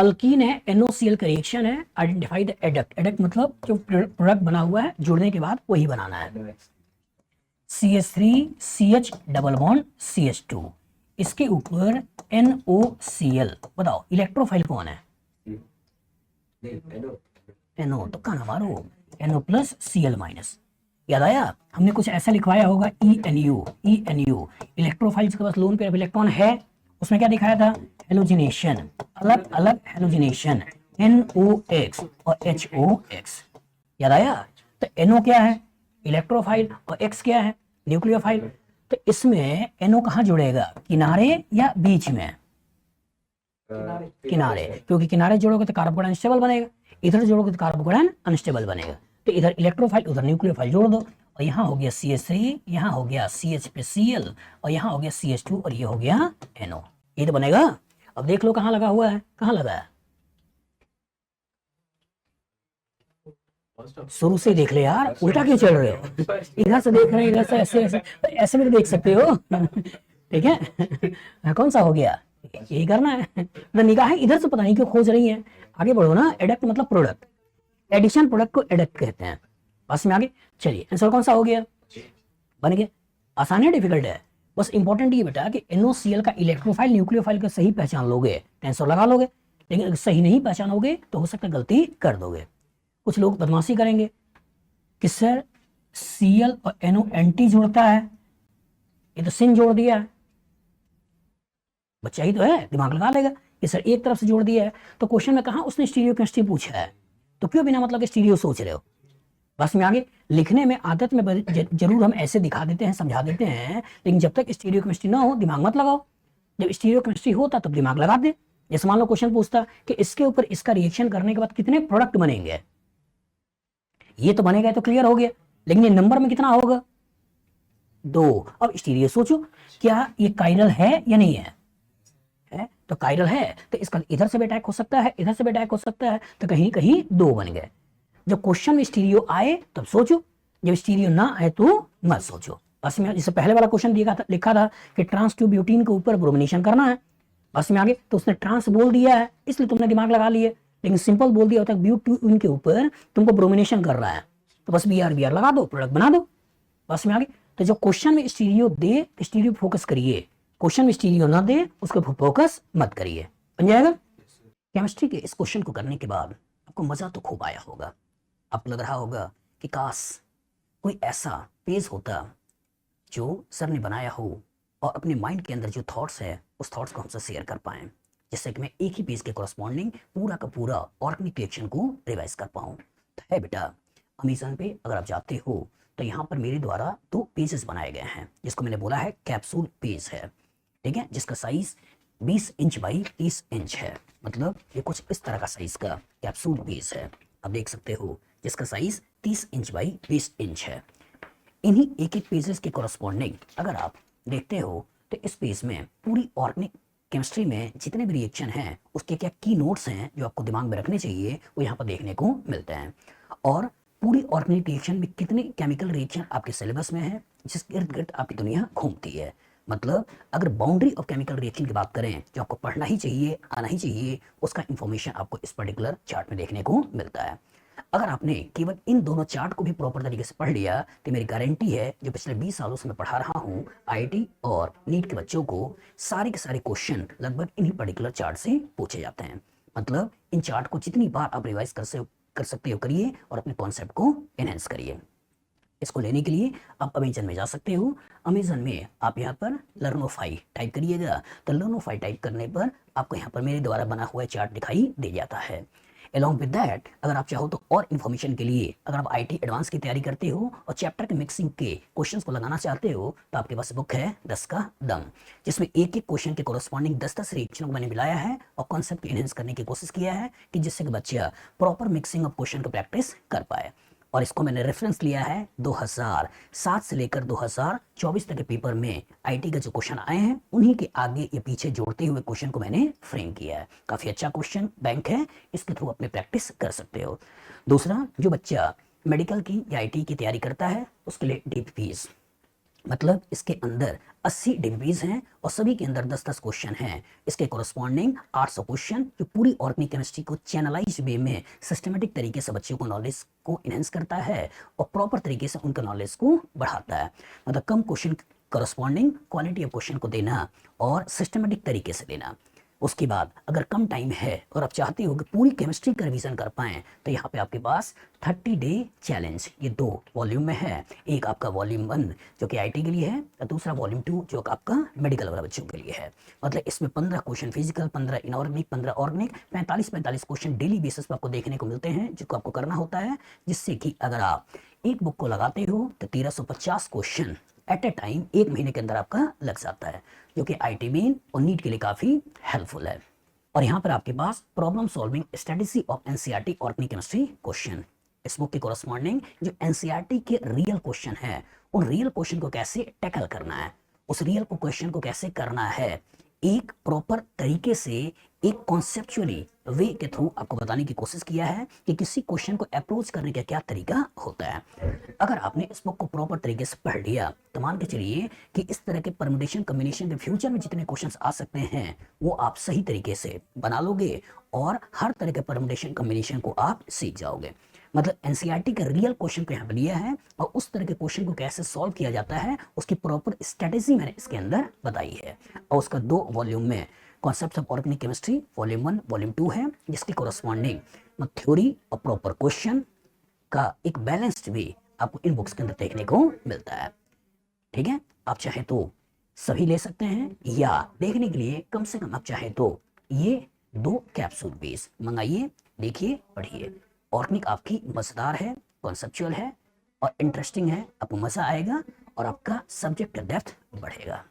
Alkyne है, NOCl का reaction है, आइडेंटिफाई द एडक्ट। एडक्ट मतलब जो प्रोडक्ट बना हुआ है जुड़ने के बाद वही बनाना है। CH3 CH double bond CH2, इसके ऊपर NOCl। बताओ इलेक्ट्रोफाइल कौन है? NO, तो कहना मारो NO प्लस Cl माइनस। याद आया? हमने कुछ ऐसा लिखवाया होगा ENU। इलेक्ट्रोफाइल्स के पास लोन पेयर ऑफ इलेक्ट्रॉन है, उसमें क्या दिखाया था? हेलोजिनेशन, अलग अलग हेलोजिनेशन, NOx और HOX। याद आया? तो NO क्या है? इलेक्ट्रोफाइल, और X क्या है? न्यूक्लियोफाइल। तो इसमें NO कहाँ जुड़ेगा? किनारे या बीच में? किनारे, क्योंकि किनारे जोड़ोगे तो कार्बोकैटायन अनस्टेबल बनेगा, इधर जोड़ोगे तो कार्बोकैटायन अनस्टेबल बनेगा। तो इधर इलेक्ट्रोफाइल उधर न्यूक्लियोफाइल जोड़ दो, और यहाँ हो गया CH3, यहाँ हो गया CH पे Cl, और यहाँ हो गया CH2, और ये हो गया NO। ये तो बनेगा। अब देख लो कहाँ लगा हुआ है, कहाँ लगा है? शुरू से देख ले यार, उल्टा क्यों चल रहे हो? इधर से देख रहे हैं, इधर से ऐसे ऐसे ऐसे भी तो देख सकते हो। ठीक है, कौन सा हो गया? यही करना है। तो निगाहें इधर से पता नहीं क्यों खोज रही हैं। आगे बढ़ो ना। एडक्ट मतलब प्रोडक्ट, एडिशन प्रोडक्ट को एडक्ट कहते हैं। बस में आगे चलिए, आंसर कौन सा हो गया? बन गया। आसान है डिफिकल्ट है? बस इंपॉर्टेंट ये बेटा कि NOCl का इलेक्ट्रोफाइल न्यूक्लियोफाइल का सही पहचान लोगे, आंसर लगा लोगे। लेकिन अगर सही नहीं पहचानोगे तो हो सकता है गलती कर दोगे। कुछ लोग बदमाशी करेंगे कि सर Cl और NO एंटी जुड़ता है, ये तो सिन जोड़ दिया है। बच्चा ही तो है, दिमाग लगा लेगा कि सर एक तरफ से जोड़ दिया है। तो क्वेश्चन में कहा उसने स्टीरियो केमिस्ट्री पूछा है, तो क्यों बिना मतलब के स्टीरियो सोच रहे हो? बस में आगे लिखने में आदत में जरूर हम ऐसे दिखा देते हैं, समझा देते हैं, लेकिन जब तक स्टीरियो केमिस्ट्री ना हो दिमाग मत लगाओ। जब स्टीरियो केमिस्ट्री होता तब दिमाग लगा दे। जैसे मान लो क्वेश्चन पूछता कि इसके ऊपर इसका रिएक्शन करने के बाद कितने प्रोडक्ट बनेंगे, ये तो बनेगा तो क्लियर हो गया, लेकिन ये नंबर में कितना होगा? 2। अब स्टीरियो सोचो, क्या ये कायरल है या नहीं है? तो कायरल है, तो इसका इधर से भी अटैक हो सकता है, इधर से भी अटैक हो सकता है, तो कहीं कहीं 2 बन गए। जब क्वेश्चन में स्टीरियो आए तब सोचो, जब स्टीरियो ना आए तो मत सोचो। बस में जैसे पहले वाला क्वेश्चन लिखा था कि ट्रांस टू ब्यूटीन के ऊपर ब्रोमिनेशन करना है, बस में आगे तो उसने ट्रांस बोल दिया है इसलिए तुमने दिमाग लगा लिए, लेकिन सिंपल बोल दिया होता है ब्यूटीन के ऊपर तुमको ब्रोमिनेशन कर रहा है, तो बस BR लगा दो, प्रोडक्ट बना दो। बस में आगे तो जो क्वेश्चन में स्टीरियो दे स्टीरियो फोकस करिए, क्वेश्चन में स्टीरियो ना दे उसको फोकस मत करिए। बन जाएगा? केमिस्ट्री के इस क्वेश्चन को करने के बाद आपको मजा तो खूब आया होगा। आपको लग रहा होगा कि काश कोई ऐसा पेज होता जो सर ने बनाया हो और अपने माइंड के अंदर जो थॉट्स है उस थॉट्स को हमसे शेयर कर पाएं, जिससे कि मैं एक ही पेज के कॉरस्पॉन्डिंग पूरा का पूरा ऑर्गेनिक रिएक्शन को रिवाइज कर पाऊँ। तो है बेटा, अमेज़न पे अगर आप जाते हो तो यहाँ पर मेरे द्वारा 2 पेजेस बनाए गए हैं, जिसको मैंने बोला है कैप्सूल पेज है। ठीक है, जिसका साइज 20 इंच बाई 30 इंच है, मतलब ये कुछ इस तरह का साइज का कैप्सूल पेज है। आप देख सकते हो जिसका साइज 30 इंच बाई 20 इंच है। इन्हीं एक एक पेजेस के कॉरस्पॉन्डिंग अगर आप देखते हो तो इस पेज में पूरी ऑर्गेनिक केमिस्ट्री में जितने भी रिएक्शन हैं उसके क्या की नोट्स हैं जो आपको दिमाग में रखने चाहिए वो यहाँ पर देखने को मिलते हैं। और पूरी ऑर्गेनिक रिएक्शन में कितने केमिकल रिएक्शन आपके सिलेबस में है, जिसके इर्द गिर्द आपकी दुनिया घूमती है। मतलब अगर बाउंड्री ऑफ केमिकल रिएक्शन की बात करें जो आपको पढ़ना ही चाहिए, आना ही चाहिए, उसका इंफॉर्मेशन आपको इस पर्टिकुलर चार्ट में देखने को मिलता है। अगर आपने केवल इन दोनों चार्ट को भी प्रॉपर तरीके से पढ़ लिया तो मेरी गारंटी है, जो पिछले 20 सालों से मैं पढ़ा रहा हूँ IIT और नीट के बच्चों को, सारे के सारे क्वेश्चन लगभग इन्हीं पर्टिकुलर चार्ट से पूछे जाते हैं। मतलब इन चार्ट को जितनी बार आप रिवाइज कर सकते हो करिए और अपने कॉन्सेप्ट को एनहेंस करिए। इसको लेने के लिए आप अमेजन में जा सकते हो। अमेजन में आप यहाँ पर लर्नोफाई टाइप करिएगा, तो लर्नोफाई टाइप करने पर आपको यहाँ पर मेरे द्वारा बना हुआ चार्ट दिखाई दे जाता है। अलॉन्ग विद दैट अगर आप चाहो तो और इन्फॉर्मेशन के लिए, अगर आप IIT एडवांस की तैयारी करते हो और चैप्टर के मिक्सिंग के क्वेश्चंस को लगाना चाहते हो तो आपके पास बुक है 10 का दम, जिसमें एक एक क्वेश्चन के कॉरस्पॉन्डिंग 10-10 रिएक्शनों को मैंने मिलाया है और कॉन्सेप्ट एनहेंस करने की कोशिश किया है कि जिससे कि बच्चा प्रॉपर मिक्सिंग ऑफ क्वेश्चन को प्रैक्टिस कर पाए। और इसको मैंने रेफरेंस लिया है 2007 से लेकर 2024 तक के पेपर में IIT के जो क्वेश्चन आए हैं उन्हीं के आगे या पीछे जोड़ते हुए क्वेश्चन को मैंने फ्रेम किया है। काफ़ी अच्छा क्वेश्चन बैंक है, इसके थ्रू अपने प्रैक्टिस कर सकते हो। दूसरा, जो बच्चा मेडिकल की या IIT की तैयारी करता है उसके लिए डीप फीस मतलब इसके अंदर 80 डिग्रीज हैं और सभी के अंदर 10-10 क्वेश्चन हैं। इसके कोरस्पॉन्डिंग 800 क्वेश्चन जो पूरी ऑर्गेनिक केमिस्ट्री को चैनलाइज वे में सिस्टमेटिक तरीके से बच्चों को नॉलेज को इनहेंस करता है और प्रॉपर तरीके से उनका नॉलेज को बढ़ाता है। मतलब कम question corresponding quality of question को देना और सिस्टमेटिक तरीके से देना। उसके बाद अगर कम टाइम है और आप चाहते हो कि पूरी केमिस्ट्री का रिवीजन कर पाएं तो यहाँ पे आपके पास 30 डे चैलेंज ये 2 वॉल्यूम में है। एक आपका वॉल्यूम 1 जो कि आईटी के लिए है और दूसरा वॉल्यूम 2 जो आपका मेडिकल वाला बच्चों के लिए है। मतलब इसमें 15 question physical, 15 inorganic, 15 organic, 45 question daily basis पर आपको देखने को मिलते हैं जिसको आपको करना होता है, जिससे कि अगर आप एक बुक को लगाते हो तो 1350 क्वेश्चन एट ए टाइम 1 महीने के अंदर आपका लग जाता है, जो कि आईटी मेन और नीट के लिए काफी हेल्पफुल है। और यहाँ पर आपके पास problem solving strategy of NCERT organic chemistry question, इस बुक के कोरस्पॉन्डिंग जो एनसीईआरटी के रियल क्वेश्चन है उन रियल क्वेश्चन को कैसे टैकल करना है, उस रियल को क्वेश्चन को कैसे करना है एक प्रॉपर तरीके से, एक कॉन्सेप्चुअली वे के थ्रू आपको बताने की कोशिश किया है कि किसी क्वेश्चन को अप्रोच करने का क्या तरीका होता है। अगर आपने इस बुक को प्रॉपर तरीके से पढ़ लिया तो मान के चलिए कि इस तरह के परम्यूटेशन कॉम्बिनेशन के फ्यूचर में जितने क्वेश्चंस आ सकते हैं वो आप सही तरीके से बना लोगे और हर तरह के परम्यूटेशन कॉम्बिनेशन को आप सीख जाओगे। मतलब एनसीईआरटी का रियल क्वेश्चन को यहाँ पर लिया है और उस तरह के क्वेश्चन को कैसे सॉल्व किया जाता है उसकी प्रॉपर स्ट्रेटेजी मैंने इसके अंदर बताई है। और उसका 2 वॉल्यूम में concept of organic chemistry volume 1 volume 2 है, जिसकी कोरस्पॉन्डिंग थ्योरी और प्रॉपर क्वेश्चन का एक बैलेंस्ड वे आपको इन बुक्स के अंदर देखने को मिलता है। ठीक है, आप चाहे तो सभी ले सकते हैं या देखने के लिए कम से कम आप चाहे तो ये 2 कैप्सूल बेस मंगाइए, देखिए, पढ़िए। ऑर्गेनिक आपकी मजेदार है, कॉन्सेप्चुअल है और इंटरेस्टिंग है, आपको मजा आएगा और आपका सब्जेक्ट का डेप्थ बढ़ेगा।